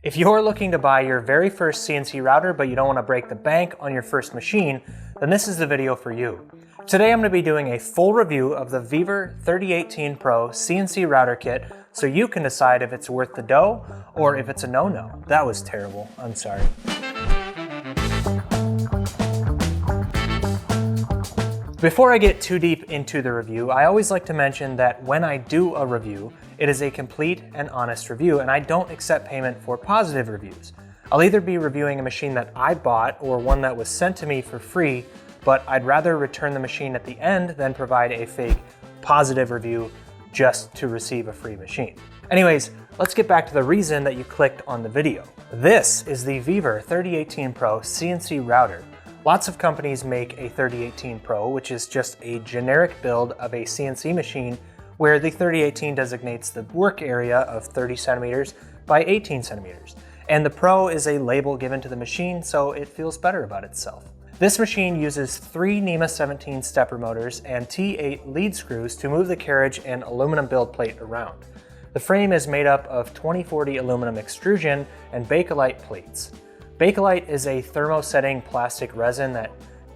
If you're looking to buy your very first CNC router but you don't want to break the bank on your first machine, then this is the video for you. Today I'm going to be doing a full review of the Vevor 3018 Pro CNC router kit so you can decide if it's worth the dough or if it's a no-no. That was terrible, I'm sorry. Before I get too deep into the review, I always like to mention that when I do a review, it is a complete and honest review, and I don't accept payment for positive reviews. I'll either be reviewing a machine that I bought or one that was sent to me for free, but I'd rather return the machine at the end than provide a fake positive review just to receive a free machine. Anyways, let's get back to the reason that you clicked on the video. This is the Vevor 3018 Pro CNC router. Lots of companies make a 3018 Pro, which is just a generic build of a CNC machine where the 3018 designates the work area of 30 centimeters by 18 centimeters. And the Pro is a label given to the machine, so it feels better about itself. This machine uses 3 NEMA 17 stepper motors and T8 lead screws to move the carriage and aluminum build plate around. The frame is made up of 2040 aluminum extrusion and Bakelite plates. Bakelite is a thermosetting plastic resin that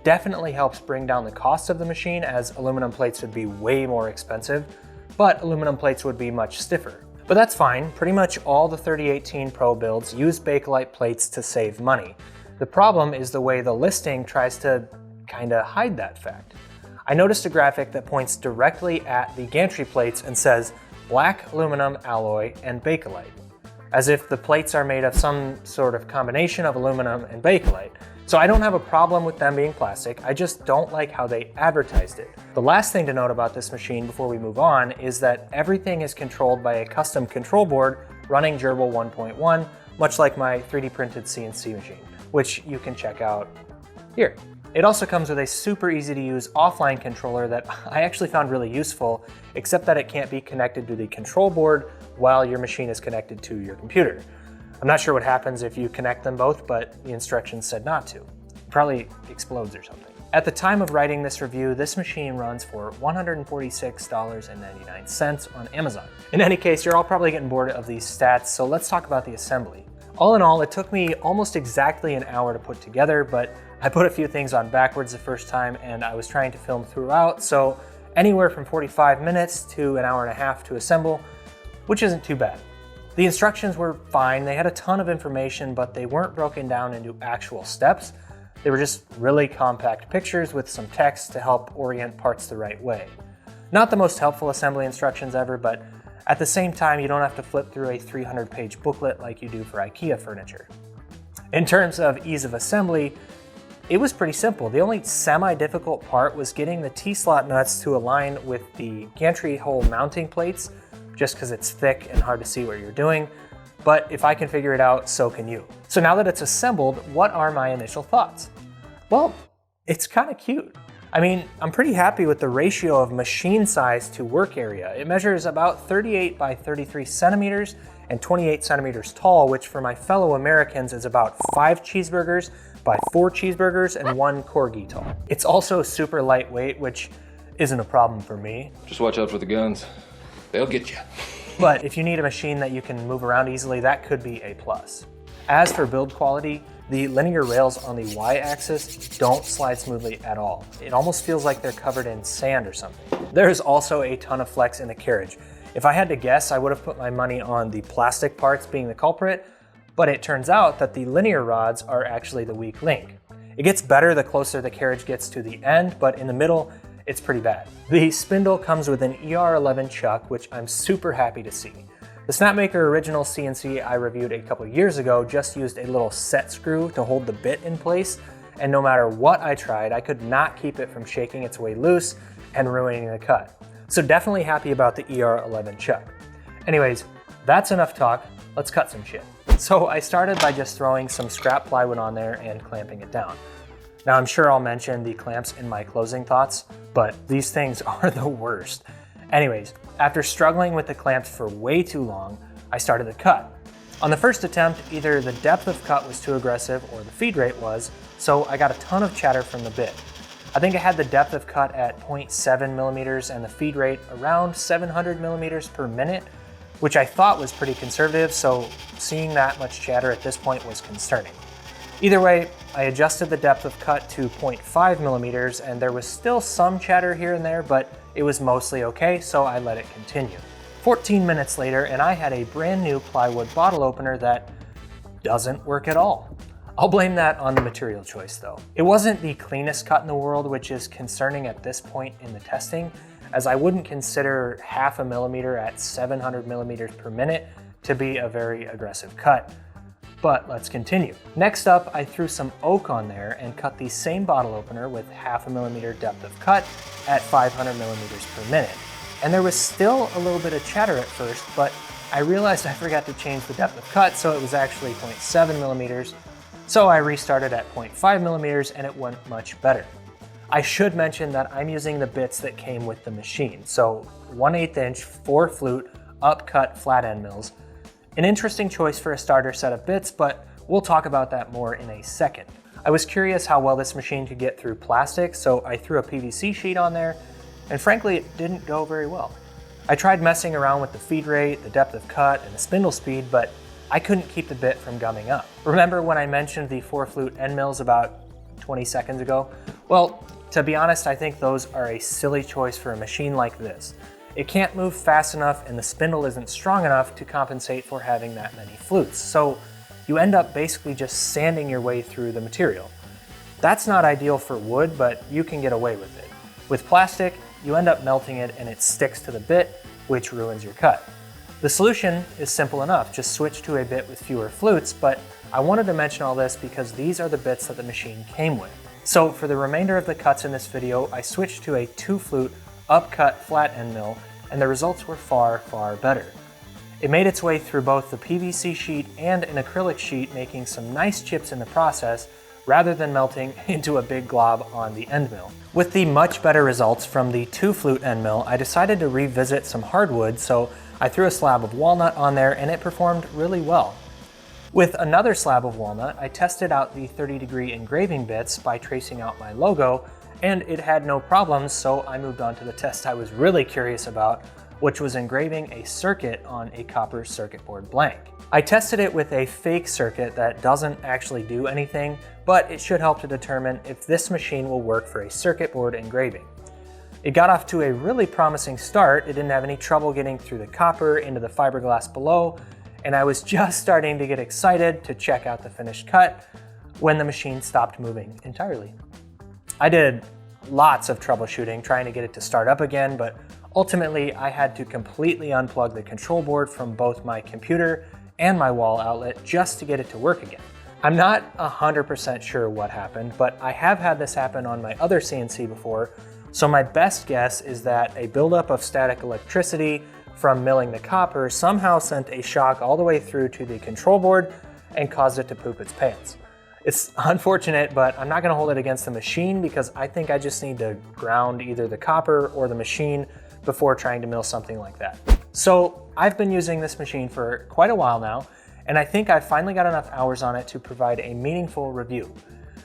definitely helps bring down the cost of the machine, as aluminum plates would be way more expensive, but aluminum plates would be much stiffer. But that's fine, pretty much all the 3018 Pro builds use Bakelite plates to save money. The problem is the way the listing tries to kinda hide that fact. I noticed a graphic that points directly at the gantry plates and says black aluminum alloy and Bakelite, as if the plates are made of some sort of combination of aluminum and Bakelite. So I don't have a problem with them being plastic, I just don't like how they advertised it. The last thing to note about this machine before we move on is that everything is controlled by a custom control board running Gerbil 1.1, much like my 3D printed CNC machine, which you can check out here. It also comes with a super easy to use offline controller that I actually found really useful, except that it can't be connected to the control board while your machine is connected to your computer. I'm not sure what happens if you connect them both, but the instructions said not to. It probably explodes or something. At the time of writing this review, this machine runs for $146.99 on Amazon. In any case, you're all probably getting bored of these stats, so let's talk about the assembly. All in all, it took me almost exactly an hour to put together, but I put a few things on backwards the first time and I was trying to film throughout, so anywhere from 45 minutes to an hour and a half to assemble, which isn't too bad. The instructions were fine, they had a ton of information, but they weren't broken down into actual steps. They were just really compact pictures with some text to help orient parts the right way. Not the most helpful assembly instructions ever, but at the same time, you don't have to flip through a 300-page booklet like you do for IKEA furniture. In terms of ease of assembly, it was pretty simple. The only semi-difficult part was getting the T-slot nuts to align with the gantry hole mounting plates, just because it's thick and hard to see what you're doing. But if I can figure it out, so can you. So now that it's assembled, what are my initial thoughts? Well, it's kind of cute. I mean, I'm pretty happy with the ratio of machine size to work area. It measures about 38 by 33 centimeters and 28 centimeters tall, which for my fellow Americans is about 5 cheeseburgers by 4 cheeseburgers and 1 corgi tall. It's also super lightweight, which isn't a problem for me. Just watch out for the guns. They'll get you. But if you need a machine that you can move around easily, that could be a plus. As for build quality, the linear rails on the Y-axis don't slide smoothly at all. It almost feels like they're covered in sand or something. There's also a ton of flex in the carriage. If I had to guess, I would have put my money on the plastic parts being the culprit, but it turns out that the linear rods are actually the weak link. It gets better the closer the carriage gets to the end, but in the middle, it's pretty bad. The spindle comes with an ER11 chuck, which I'm super happy to see. The Snapmaker original CNC I reviewed a couple years ago just used a little set screw to hold the bit in place, and no matter what I tried, I could not keep it from shaking its way loose and ruining the cut. So definitely happy about the ER11 chuck. Anyways, that's enough talk, let's cut some shit. So I started by just throwing some scrap plywood on there and clamping it down. Now I'm sure I'll mention the clamps in my closing thoughts, but these things are the worst. Anyways, after struggling with the clamps for way too long, I started the cut. On the first attempt, either the depth of cut was too aggressive or the feed rate was, so I got a ton of chatter from the bit. I think I had the depth of cut at 0.7 millimeters and the feed rate around 700 millimeters per minute, which I thought was pretty conservative, so seeing that much chatter at this point was concerning. Either way, I adjusted the depth of cut to 0.5 millimeters, and there was still some chatter here and there, but it was mostly okay, so I let it continue. 14 minutes later, and I had a brand new plywood bottle opener that doesn't work at all. I'll blame that on the material choice though. It wasn't the cleanest cut in the world, which is concerning at this point in the testing, as I wouldn't consider 0.5 millimeter at 700 millimeters per minute to be a very aggressive cut. But let's continue. Next up, I threw some oak on there and cut the same bottle opener with 0.5 millimeter depth of cut at 500 millimeters per minute. And there was still a little bit of chatter at first, but I realized I forgot to change the depth of cut, so it was actually 0.7 millimeters. So I restarted at 0.5 millimeters and it went much better. I should mention that I'm using the bits that came with the machine. So 1/8 inch 4 flute upcut flat end mills. An interesting choice for a starter set of bits, but we'll talk about that more in a second. I was curious how well this machine could get through plastic, so I threw a PVC sheet on there, and frankly, it didn't go very well. I tried messing around with the feed rate, the depth of cut, and the spindle speed, but I couldn't keep the bit from gumming up. Remember when I mentioned the 4 flute end mills about 20 seconds ago? Well, to be honest, I think those are a silly choice for a machine like this. It can't move fast enough and the spindle isn't strong enough to compensate for having that many flutes. So you end up basically just sanding your way through the material. That's not ideal for wood, but you can get away with it. With plastic, you end up melting it and it sticks to the bit, which ruins your cut. The solution is simple enough, just switch to a bit with fewer flutes, but I wanted to mention all this because these are the bits that the machine came with. So for the remainder of the cuts in this video, I switched to a 2 flute upcut flat end mill, and the results were far, far better. It made its way through both the PVC sheet and an acrylic sheet, making some nice chips in the process, rather than melting into a big glob on the end mill. With the much better results from the 2 flute end mill, I decided to revisit some hardwood, so I threw a slab of walnut on there and it performed really well. With another slab of walnut, I tested out the 30-degree engraving bits by tracing out my logo, and it had no problems, so I moved on to the test I was really curious about, which was engraving a circuit on a copper circuit board blank. I tested it with a fake circuit that doesn't actually do anything, but it should help to determine if this machine will work for a circuit board engraving. It got off to a really promising start. It didn't have any trouble getting through the copper into the fiberglass below, and I was just starting to get excited to check out the finished cut when the machine stopped moving entirely. I did lots of troubleshooting trying to get it to start up again, but ultimately I had to completely unplug the control board from both my computer and my wall outlet just to get it to work again. I'm not 100% sure what happened, but I have had this happen on my other CNC before, so my best guess is that a buildup of static electricity from milling the copper somehow sent a shock all the way through to the control board and caused it to poop its pants. It's unfortunate, but I'm not gonna hold it against the machine because I think I just need to ground either the copper or the machine before trying to mill something like that. So I've been using this machine for quite a while now, and I think I've finally got enough hours on it to provide a meaningful review.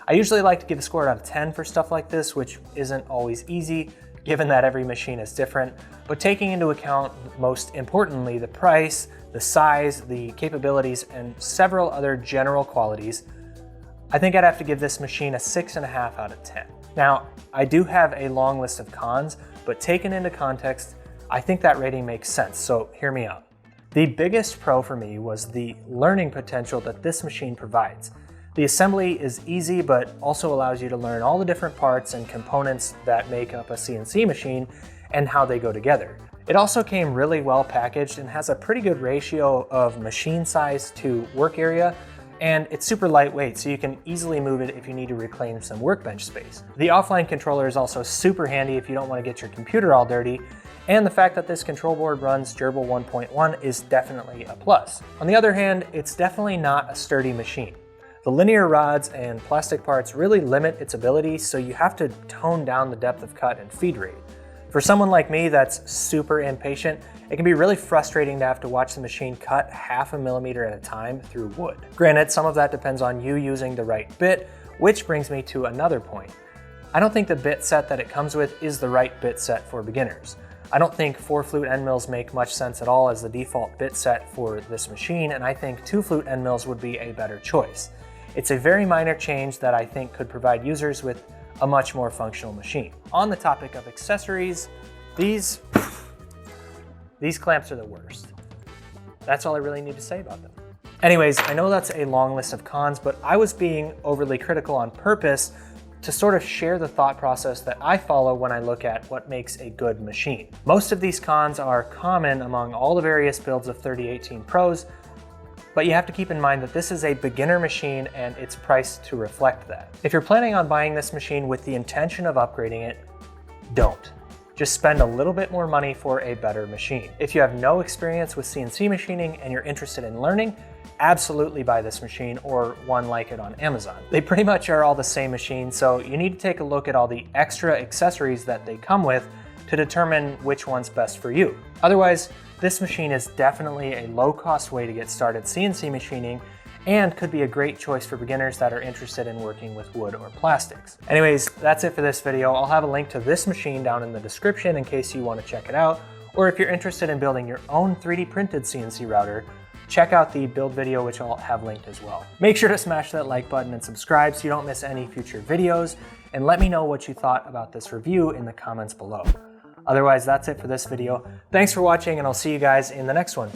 I usually like to give a score out of 10 for stuff like this, which isn't always easy, given that every machine is different, but taking into account, most importantly, the price, the size, the capabilities, and several other general qualities, I think I'd have to give this machine a 6.5 out of 10. Now, I do have a long list of cons, but taken into context, I think that rating makes sense, so hear me out. The biggest pro for me was the learning potential that this machine provides. The assembly is easy, but also allows you to learn all the different parts and components that make up a CNC machine and how they go together. It also came really well packaged and has a pretty good ratio of machine size to work area, and it's super lightweight, so you can easily move it if you need to reclaim some workbench space. The offline controller is also super handy if you don't want to get your computer all dirty, and the fact that this control board runs Gerbil 1.1 is definitely a plus. On the other hand, it's definitely not a sturdy machine. The linear rods and plastic parts really limit its ability, so you have to tone down the depth of cut and feed rate. For someone like me that's super impatient, it can be really frustrating to have to watch the machine cut 0.5 millimeter at a time through wood. Granted, some of that depends on you using the right bit, which brings me to another point. I don't think the bit set that it comes with is the right bit set for beginners. I don't think 4 flute end mills make much sense at all as the default bit set for this machine, and I think 2 flute end mills would be a better choice. It's a very minor change that I think could provide users with a much more functional machine. On the topic of accessories, these clamps are the worst. That's all I really need to say about them. Anyways, I know that's a long list of cons, but I was being overly critical on purpose to sort of share the thought process that I follow when I look at what makes a good machine. Most of these cons are common among all the various builds of 3018 Pros, but you have to keep in mind that this is a beginner machine and it's priced to reflect that. If you're planning on buying this machine with the intention of upgrading it, don't. Just spend a little bit more money for a better machine. If you have no experience with CNC machining and you're interested in learning, absolutely buy this machine or one like it on Amazon. They pretty much are all the same machine, so you need to take a look at all the extra accessories that they come with to determine which one's best for you. Otherwise, this machine is definitely a low-cost way to get started CNC machining and could be a great choice for beginners that are interested in working with wood or plastics. Anyways, that's it for this video. I'll have a link to this machine down in the description in case you want to check it out, or if you're interested in building your own 3D printed CNC router, check out the build video, which I'll have linked as well. Make sure to smash that like button and subscribe so you don't miss any future videos, and let me know what you thought about this review in the comments below. Otherwise, that's it for this video. Thanks for watching, and I'll see you guys in the next one.